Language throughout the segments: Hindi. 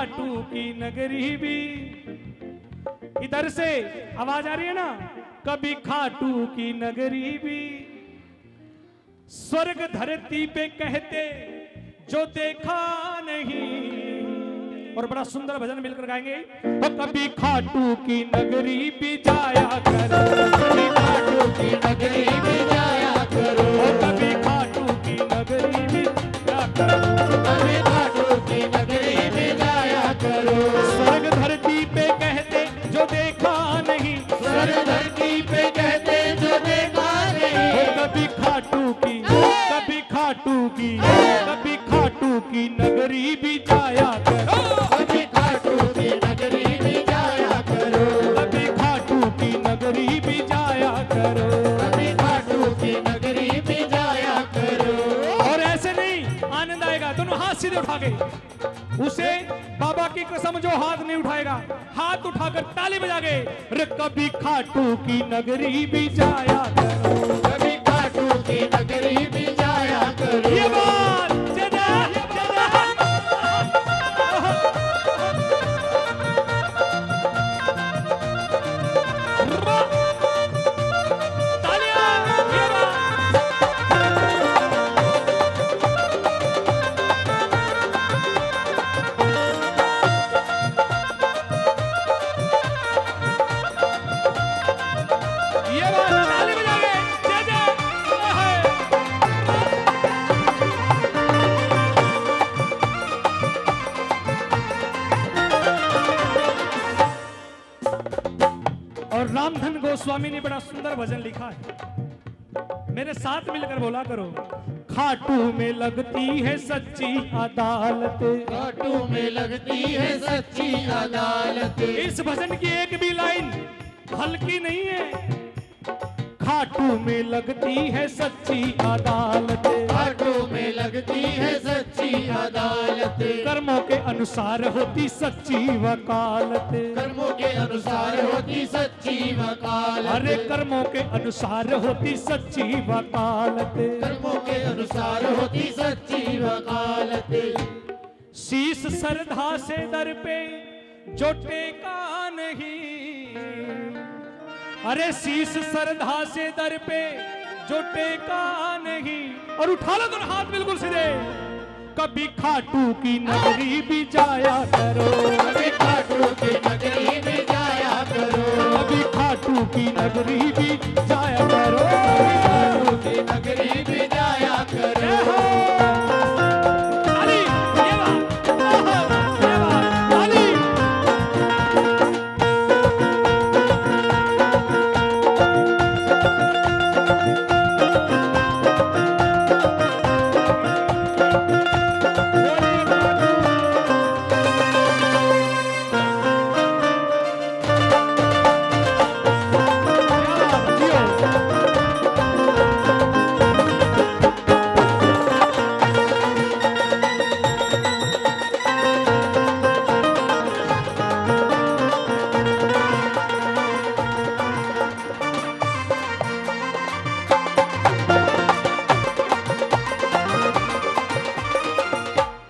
खाटू की नगरी भी। इधर से आवाज आ रही है ना, कभी खाटू की नगरी भी स्वर्ग धरती पे कहते जो देखा नहीं। और बड़ा सुंदर भजन मिलकर गाएंगे। तो कभी खाटू की नगरी भी जाया करो, कभी खाटू की नगरी भी जाया करो, कभी खाटू की नगरी भी जाया करो, कभी खाटू की नगरी भी जाया करो। स्वर्ग धरती पे कहते जो देखा नहीं, स्वर्ग धरती पे कहते जो देखा नहीं। कभी खाटू की, कभी खाटू की, कभी खाटू की नगरी भी जाया करो, कभी खाटू की नगरी भी जाया करो, कभी खाटू की नगरी भी जाया करो। कभी खाटू की नगरी भी जाया करो। और ऐसे नहीं, आनंद आएगा। दोनों हाथ सीधे उठा के, उसे बाबा की कसम जो हाथ नहीं उठाएगा, हाथ उठाकर ताली बजा के, रे कभी खाटू की नगरी भी जाया करो, कभी खाटू की नगरी भी जाया करो। ये बात जय जय जय जय। तालियां, ये बात। ये बात ताली बजा के जय जय है। और रामधन गोस्वामी ने बड़ा सुंदर भजन लिखा है, मेरे साथ मिलकर बोला करो। खाटू में लगती है सच्ची अदालत, खाटू में लगती है सच्ची अदालत। इस भजन की एक भी लाइन हल्की नहीं है। खाटू में लगती है सच्ची अदालत, खाटू में लगती है सच्ची अदालत। कर्मों के अनुसार होती सच्ची वकालत, कर्मों के अनुसार होती सच्ची वकालत। अरे कर्मों के अनुसार होती सच्ची वकालत। कर्मों के अनुसार होती सच्ची वकालत। शीश श्रद्धा से दर पे जो टेका नहीं, अरे शीश श्रद्धा से दर पे जो टेका नहीं। और उठा लो दोनों हाथ बिल्कुल सीधे, कभी खाटू की नगरी भी जाया करो, कभी खाटू की नगरी में जाया करो, कभी खाटू की नगरी भी जाया करो, कभी खाटू की नगरी में जाया करो। ताली, ये बात, ये बात, ताली।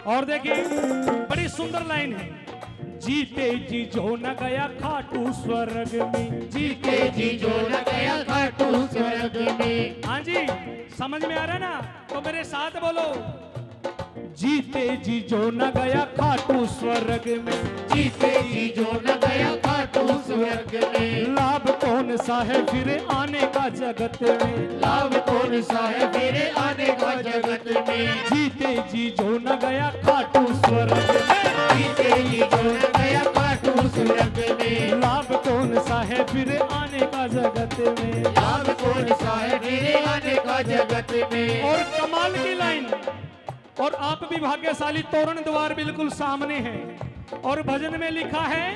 और देखिए बड़ी सुंदर लाइन है, जीते जी जो न गया खाटू स्वर्ग में। जीते जी जो न गया खाटू स्वर्ग में। हाँ जी, समझ में आ रहा है ना, तो मेरे साथ बोलो। जीते जी जो न गया खाटू स्वर्ग में, जीते जी जो न गया खाटू स्वर्ग में। लाभ कौन सा है फिर आने का जगत में, लाभ कौन सा है मेरे आने का जगत में। जीते जी जो न गया खाटू स्वर्ग में, जीते जी जो न गया खाटू स्वर्ग में। लाभ कौन सा है फिर आने का जगत में। लाभ कौन सा है मेरे आने का जगत में। और कमाल की लाइन, और आप भी भाग्यशाली, तोरण द्वार बिल्कुल सामने है। और भजन में लिखा है,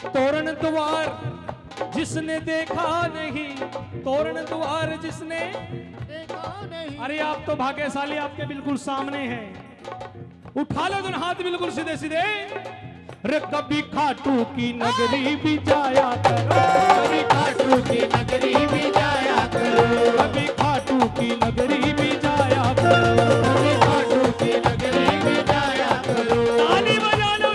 तोरण द्वार जिसने देखा नहीं, तोरण द्वार जिसने देखा नहीं। अरे आप तो भाग्यशाली, आपके बिल्कुल सामने है। उठा लो दोनों हाथ बिल्कुल सीधे सीधे, रे कभी खाटू की नगरी भी जाया करो, कभी खाटू की नगरी भी जाया करो, कभी खाटू की नगरी भी जाया करो। कभी खाटू की नगरी भी जाया करो। ताली बजा लो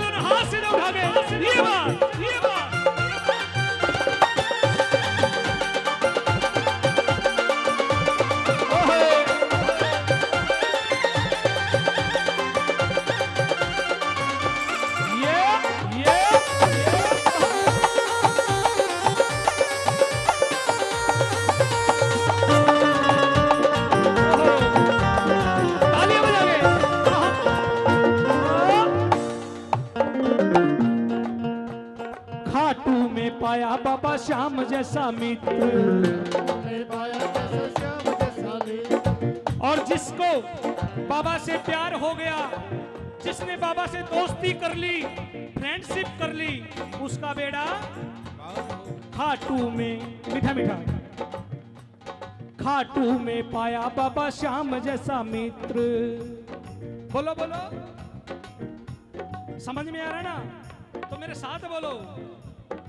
जैसा मित्र। मैं पाया जैसा श्याम जैसा मित्र। और जिसको बाबा से प्यार हो गया, जिसने बाबा से दोस्ती कर ली, फ्रेंडशिप कर ली, उसका बेड़ा खाटू में मीठा मीठा, खाटू में पाया बाबा श्याम जैसा मित्र। बोलो बोलो, समझ में आ रहा ना? तो मेरे साथ बोलो,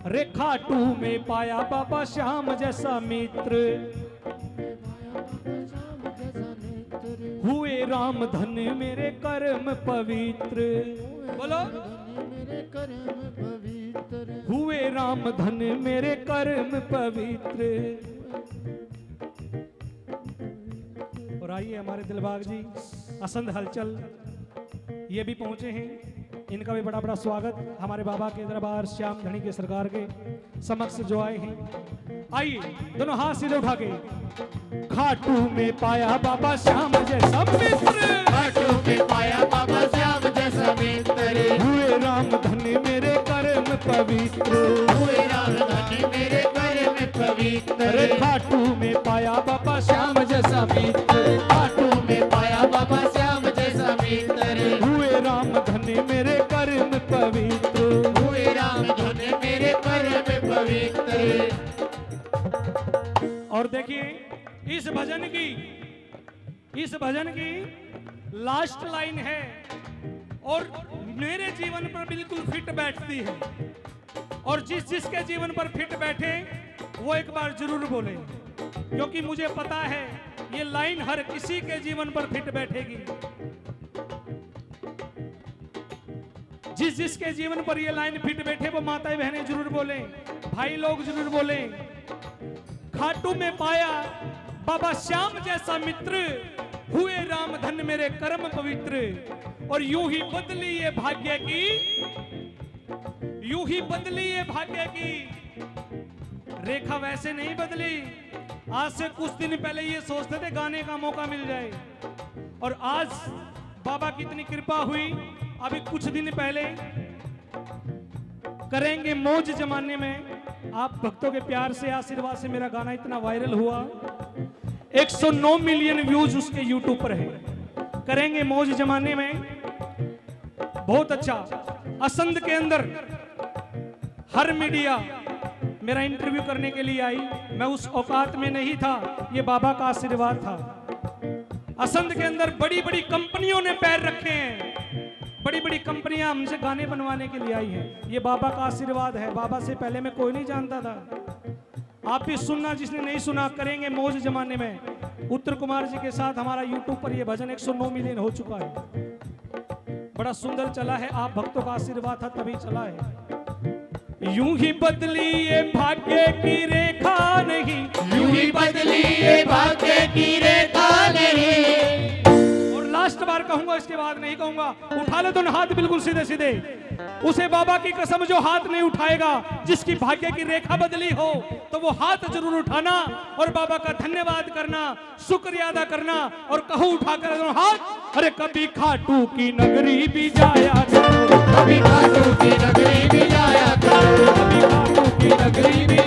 रे खाटू में पाया बाबा श्याम जैसा मित्र। हुए राम धन मेरे कर्म पवित्र। बोलो, मेरे कर्म पवित्र। हुए राम धन मेरे कर्म पवित्र। और आइए हमारे दिलबाग जी असंध हलचल ये भी पहुंचे हैं, इनका भी बड़ा बड़ा स्वागत हमारे बाबा के दरबार श्याम धनी के सरकार के समक्ष जो आए हैं। आइए दोनों हाथ सीधे उठा के, खाटू में पाया बाबा श्याम जैसा मित्र। खाटू में पाया बाबा श्याम जैसा मित्र। हुए राम धन मेरे कर्म पवित्र। हुए राम धन मेरे कर्म पवित्र। अरे खाटू में पाया बाबा श्याम जैसा मित्र। खाटू में पाया बाबा श्याम जैसा मित्र। हुए राम धन मेरे कर्म पवित्र। हुए राम धन मेरे कर्म पवित्र। और देखिए इस भजन की लास्ट लाइन है और मेरे जीवन पर बिल्कुल फिट बैठती है। और जिसके जीवन पर फिट बैठे वो एक बार जरूर बोले, क्योंकि मुझे पता है ये लाइन हर किसी के जीवन पर फिट बैठेगी। जिसके जीवन पर ये लाइन फिट बैठे वो माताएं बहनें जरूर बोले, भाई लोग जरूर बोले, खाटू में पाया बाबा श्याम जैसा मित्र। हुए राम धन मेरे कर्म पवित्र। और यूं ही बदली ये भाग्य की, यूं ही बदली ये भाग्य की रेखा। वैसे नहीं बदली, आज से कुछ दिन पहले ये सोचते थे गाने का मौका मिल जाए, और आज बाबा की इतनी कृपा हुई, अभी कुछ दिन पहले करेंगे मौज जमाने में आप भक्तों के प्यार से आशीर्वाद से मेरा गाना इतना वायरल हुआ, 109 मिलियन व्यूज उसके यूट्यूब पर है। करेंगे मौज जमाने में बहुत अच्छा। असंध के अंदर हर मीडिया मेरा इंटरव्यू करने के लिए आई, मैं उस औकात में नहीं था, ये बाबा का आशीर्वाद था। असंध के अंदर बड़ी बड़ी कंपनियों ने पैर रखे हैं, बड़ी बड़ी कंपनियां हमसे गाने बनवाने के लिए आई हैं। ये बाबा का आशीर्वाद है। बाबा से पहले मैं कोई नहीं जानता था। आप भी सुनना, जिसने नहीं सुना, करेंगे मौज जमाने में उत्तर कुमार जी के साथ हमारा यूट्यूब पर ये भजन 109 मिलियन हो चुका है। बड़ा सुंदर चला है, आप भक्तों का आशीर्वाद था तभी चला है। यूं ही बदली ये भाग्य की रेखा नहीं, यूं ही बदली ये भाग्य की रेखा नहीं। और लास्ट बार कहूंगा, इसके बाद नहीं कहूंगा। उठा ले दोनों हाथ बिल्कुल सीधे सीधे। उसे बाबा की कसम जो हाथ नहीं उठाएगा, जिसकी भाग्य की रेखा बदली हो, तो वो हाथ जरूर उठाना और बाबा का धन्यवाद करना, शुक्रिया अदा करना, और कहो उठाकर दोनों हाथ, अरे कभी खाटू की नगरी भी जाया करो, कभी खाटू की नगरी भी जाया करो, कभी खाटू की नगरी भी